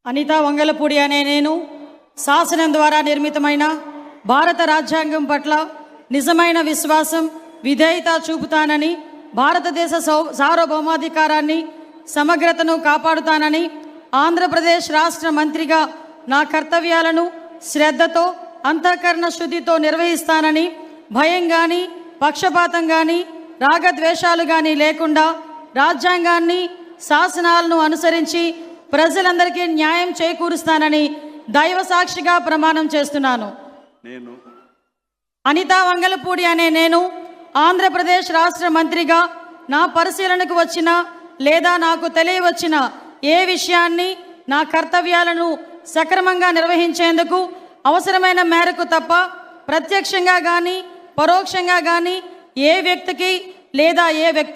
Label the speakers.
Speaker 1: అనితా వంగలపూడి అనే నేను శాసనం ద్వారా నిర్మితమైన భారత రాజ్యాంగం పట్ల నిజమైన విశ్వాసం, విధేయత చూపుతానని, భారతదేశ సార్వభౌమాధికారాన్ని, సమగ్రతను కాపాడుతానని, ఆంధ్రప్రదేశ్ రాష్ట్ర మంత్రిగా నా కర్తవ్యాలను శ్రద్ధతో, అంతఃకరణ శుద్ధితో నిర్వహిస్తానని, భయం కానీ, పక్షపాతం కానీ, రాగద్వేషాలు కానీ లేకుండా రాజ్యాంగాన్ని, శాసనాలను అనుసరించి ప్రజలందరికీ న్యాయం చేకూరుస్తానని దైవ సాక్షిగా ప్రమాణం చేస్తున్నాను.
Speaker 2: నేను
Speaker 1: అనితా వంగలపూడి అనే నేను ఆంధ్రప్రదేశ్ రాష్ట్ర మంత్రిగా నా పరిశీలనకు వచ్చిన లేదా నాకు తెలియవచ్చిన ఏ విషయాన్ని, నా కర్తవ్యాలను సక్రమంగా నిర్వహించేందుకు అవసరమైన మేరకు తప్ప ప్రత్యక్షంగా కానీ పరోక్షంగా కానీ ఏ వ్యక్తికి లేదా ఏ వ్యక్తి